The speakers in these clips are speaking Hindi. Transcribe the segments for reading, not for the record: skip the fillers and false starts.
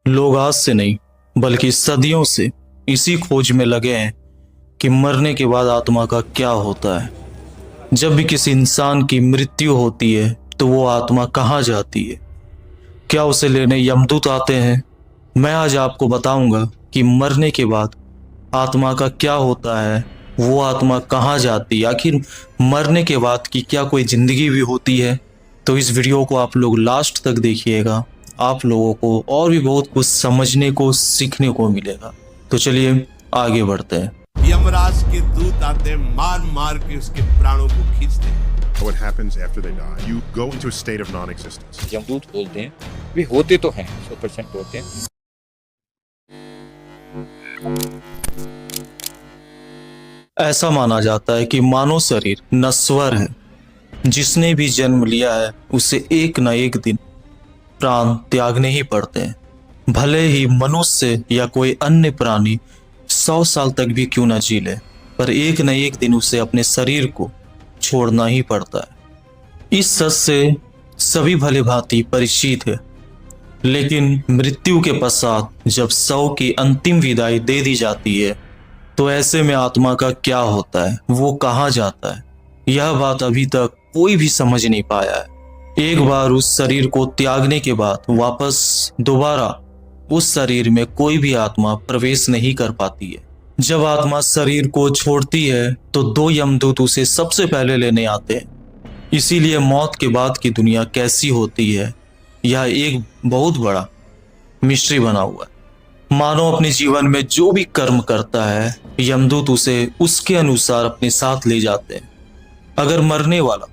लोग आज से नहीं बल्कि सदियों से इसी खोज में लगे हैं कि मरने के बाद आत्मा का क्या होता है। जब भी किसी इंसान की मृत्यु होती है तो वो आत्मा कहाँ जाती है? क्या उसे लेने यमदूत आते हैं? मैं आज आपको बताऊंगा कि मरने के बाद आत्मा का क्या होता है, वो आत्मा कहाँ जाती है, आखिर मरने के बाद की क्या कोई जिंदगी भी होती है। तो इस वीडियो को आप लोग लास्ट तक देखिएगा, आप लोगों को और भी बहुत कुछ समझने को सीखने को मिलेगा। तो चलिए आगे बढ़ते हैं। यमराज के दूत आते मार मार के उसके प्राणों को खींचते हैं। What happens after they die? You go into a state of non-existence. यमदूत बोलते हैं, वे होते तो हैं 100% होते हैं। ऐसा माना जाता है कि मानव शरीर नश्वर है। जिसने भी जन्म लिया है उसे एक न एक दिन प्राण त्यागने ही पड़ते हैं। भले ही मनुष्य या कोई अन्य प्राणी 100 साल तक भी क्यों न जी ले, पर एक न एक दिन उसे अपने शरीर को छोड़ना ही पड़ता है। इस सच से सभी भले भांति परिचित है, लेकिन मृत्यु के पश्चात जब शव की अंतिम विदाई दे दी जाती है तो ऐसे में आत्मा का क्या होता है, वो कहाँ जाता है, यह बात अभी तक कोई भी समझ नहीं पाया है। एक बार उस शरीर को त्यागने के बाद वापस दोबारा उस शरीर में कोई भी आत्मा प्रवेश नहीं कर पाती है। जब आत्मा शरीर को छोड़ती है तो 2 यमदूत उसे सबसे पहले लेने आते हैं। इसीलिए मौत के बाद की दुनिया कैसी होती है, यह एक बहुत बड़ा मिस्ट्री बना हुआ है। मानव अपने जीवन में जो भी कर्म करता है, यमदूत उसे उसके अनुसार अपने साथ ले जाते हैं। अगर मरने वाला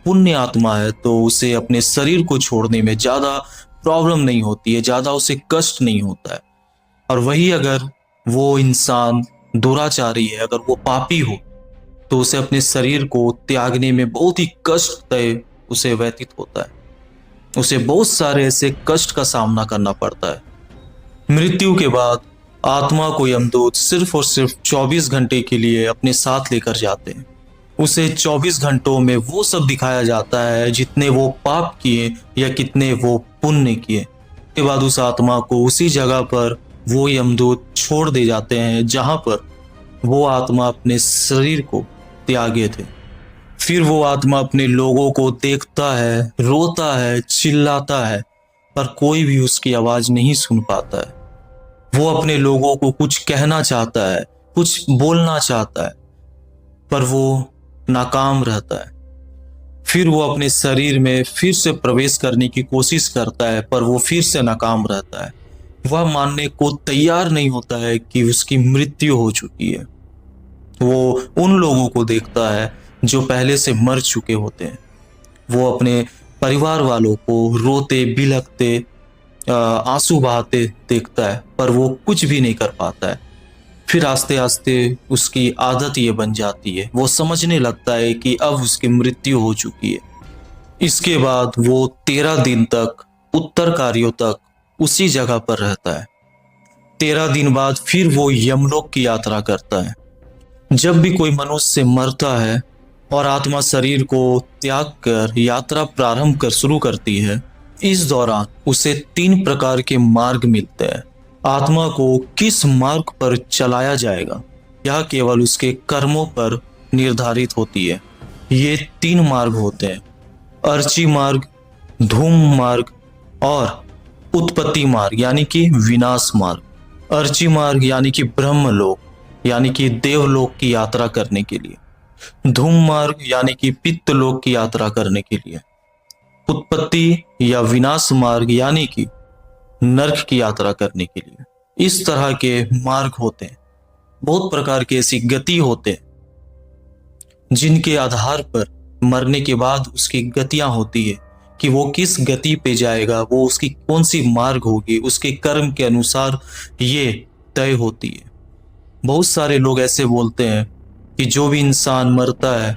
पुण्य आत्मा है तो उसे अपने शरीर को छोड़ने में ज्यादा प्रॉब्लम नहीं होती है, ज्यादा उसे कष्ट नहीं होता है। और वही अगर वो इंसान दुराचारी है, अगर वो पापी हो, तो उसे अपने शरीर को त्यागने में बहुत ही कष्ट तय उसे व्यतीत होता है। उसे बहुत सारे ऐसे कष्ट का सामना करना पड़ता है। मृत्यु के बाद आत्मा को यमदूत सिर्फ और सिर्फ 24 घंटे के लिए अपने साथ लेकर जाते हैं। उसे 24 घंटों में वो सब दिखाया जाता है जितने वो पाप किए या कितने वो पुण्य किए। के बाद उस आत्मा को उसी जगह पर वो यमदूत छोड़ दे जाते हैं जहां पर वो आत्मा अपने शरीर को त्यागे थे। फिर वो आत्मा अपने लोगों को देखता है, रोता है, चिल्लाता है, पर कोई भी उसकी आवाज नहीं सुन पाता है। वो अपने लोगों को कुछ कहना चाहता है, कुछ बोलना चाहता है, पर वो नाकाम रहता है। फिर वो अपने शरीर में फिर से प्रवेश करने की कोशिश करता है, पर वो फिर से नाकाम रहता है। वह मानने को तैयार नहीं होता है कि उसकी मृत्यु हो चुकी है। वो उन लोगों को देखता है जो पहले से मर चुके होते हैं। वो अपने परिवार वालों को रोते बिलखते आंसू बहाते देखता है, पर वो कुछ भी नहीं कर पाता है। फिर आस्ते आस्ते उसकी आदत ये बन जाती है, वो समझने लगता है कि अब उसकी मृत्यु हो चुकी है। इसके बाद वो 13 दिन तक उत्तर कार्यों तक उसी जगह पर रहता है। 13 दिन बाद फिर वो यमलोक की यात्रा करता है। जब भी कोई मनुष्य मरता है और आत्मा शरीर को त्याग कर यात्रा प्रारंभ कर शुरू करती है, इस दौरान उसे 3 प्रकार के मार्ग मिलते हैं। आत्मा को किस मार्ग पर चलाया जाएगा यह केवल उसके कर्मों पर निर्धारित होती है। ये 3 मार्ग होते हैं: अर्ची मार्ग, धूम मार्ग और उत्पत्ति मार्ग यानी कि विनाश मार्ग। अर्ची मार्ग यानी कि ब्रह्मलोक यानी कि देवलोक की यात्रा करने के लिए। धूम मार्ग यानी कि पित्तलोक की यात्रा करने के लिए। उत्पत्ति या विनाश मार्ग यानी कि नरक की यात्रा करने के लिए। इस तरह के मार्ग होते हैं। बहुत प्रकार के ऐसी गति होते हैं जिनके आधार पर मरने के बाद उसकी गतियां होती है कि वो किस गति पे जाएगा, वो उसकी कौन सी मार्ग होगी, उसके कर्म के अनुसार ये तय होती है। बहुत सारे लोग ऐसे बोलते हैं कि जो भी इंसान मरता है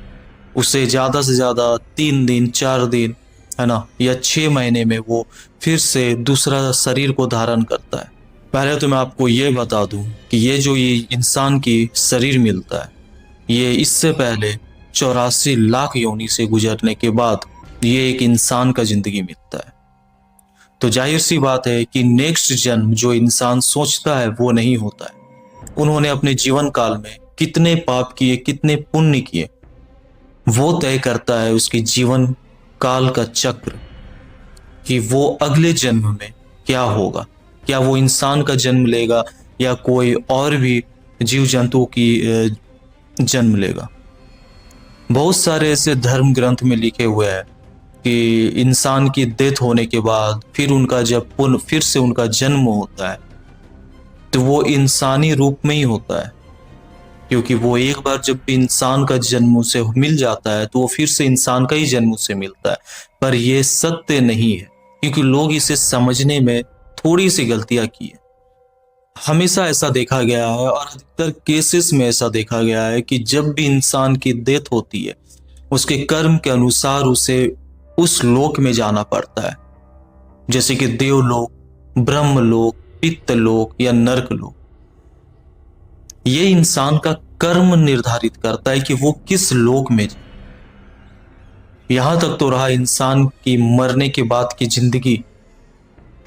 उसे ज्यादा से ज्यादा 3 दिन 4 दिन है ना, या 6 महीने में वो फिर से दूसरा शरीर को धारण करता है। पहले तो मैं आपको ये बता दूं कि ये जो ये इंसान की शरीर मिलता है, ये इससे पहले 84 लाख योनि से गुजरने के बाद ये एक इंसान का जिंदगी मिलता है। तो जाहिर सी बात है कि नेक्स्ट जन्म जो इंसान सोचता है वो नहीं होता है। उन्होंने अपने जीवन काल में कितने पाप किए, कितने पुण्य किए, वो तय करता है उसके जीवन काल का चक्र कि वो अगले जन्म में क्या होगा। क्या वो इंसान का जन्म लेगा या कोई और भी जीव जंतु की जन्म लेगा। बहुत सारे ऐसे धर्म ग्रंथ में लिखे हुए हैं कि इंसान की डेथ होने के बाद फिर उनका जब फिर से उनका जन्म होता है तो वो इंसानी रूप में ही होता है, क्योंकि वो एक बार जब इंसान का जन्म उसे मिल जाता है तो वो फिर से इंसान का ही जन्म उसे मिलता है। पर ये सत्य नहीं है, क्योंकि लोग इसे समझने में थोड़ी सी गलतियां की है। हमेशा ऐसा देखा गया है और अधिकतर केसेस में ऐसा देखा गया है कि जब भी इंसान की डेथ होती है उसके कर्म के अनुसार उसे उस लोक में जाना पड़ता है, जैसे कि देवलोक, ब्रह्मलोक, पितृलोक या नरकलोक। ये इंसान का कर्म निर्धारित करता है कि वो किस लोक में जाए। यहां तक तो रहा इंसान की मरने के बाद की जिंदगी,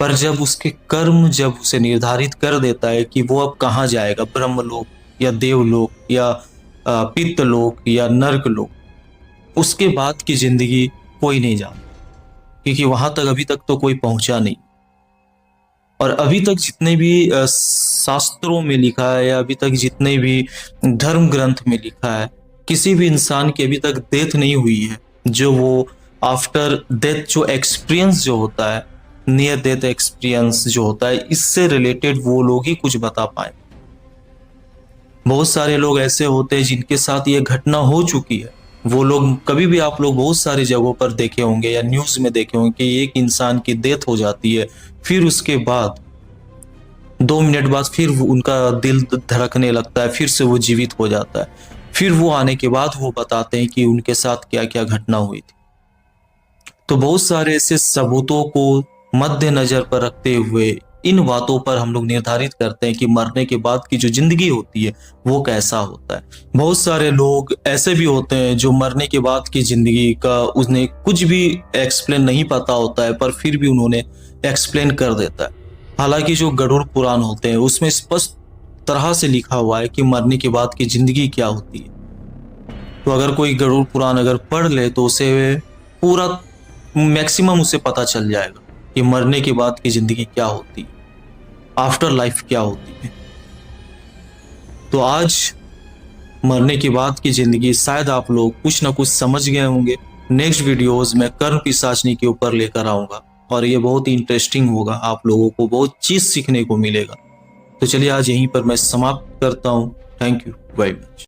पर जब उसके कर्म जब उसे निर्धारित कर देता है कि वो अब कहाँ जाएगा, ब्रह्मलोक या देवलोक या पितृलोक या नरकलोक, उसके बाद की जिंदगी कोई नहीं जानता, क्योंकि वहां तक अभी तक तो कोई पहुंचा नहीं। और अभी तक जितने भी शास्त्रों में लिखा है या अभी तक जितने भी धर्म ग्रंथ में लिखा है, किसी भी इंसान की अभी तक डेथ नहीं हुई है जो वो आफ्टर डेथ जो एक्सपीरियंस जो होता है, नियर डेथ एक्सपीरियंस जो होता है, इससे रिलेटेड वो लोग ही कुछ बता पाए। बहुत सारे लोग ऐसे होते हैं जिनके साथ ये घटना हो चुकी है। वो लोग कभी भी आप लोग बहुत सारी जगहों पर देखे होंगे या न्यूज में देखे होंगे कि एक इंसान की डेथ हो जाती है, फिर उसके बाद 2 मिनट बाद फिर उनका दिल धड़कने लगता है, फिर से वो जीवित हो जाता है। फिर वो आने के बाद वो बताते हैं कि उनके साथ क्या क्या घटना हुई थी। तो बहुत सारे ऐसे सबूतों को मद्देनजर पर रखते हुए इन बातों पर हम लोग निर्धारित करते हैं कि मरने के बाद की जो जिंदगी होती है वो कैसा होता है। बहुत सारे लोग ऐसे भी होते हैं जो मरने के बाद की जिंदगी का उन्हें कुछ भी एक्सप्लेन नहीं पता होता है, पर फिर भी उन्होंने एक्सप्लेन कर देता है। हालांकि जो गरुड़ पुराण होते हैं उसमें स्पष्ट तरह से लिखा हुआ है कि मरने के बाद की जिंदगी क्या होती है। तो अगर कोई गरुड़ पुराण अगर पढ़ ले तो उसे पूरा मैक्सिमम उसे पता चल जाएगा कि मरने के बाद की जिंदगी क्या होती है, आफ्टर लाइफ क्या होती है। तो आज मरने के बाद की जिंदगी शायद आप लोग कुछ ना कुछ समझ गए होंगे। नेक्स्ट वीडियोस में कर्म पिशाचनी के ऊपर लेकर आऊंगा और ये बहुत ही इंटरेस्टिंग होगा, आप लोगों को बहुत चीज सीखने को मिलेगा। तो चलिए आज यहीं पर मैं समाप्त करता हूँ। Thank you very much.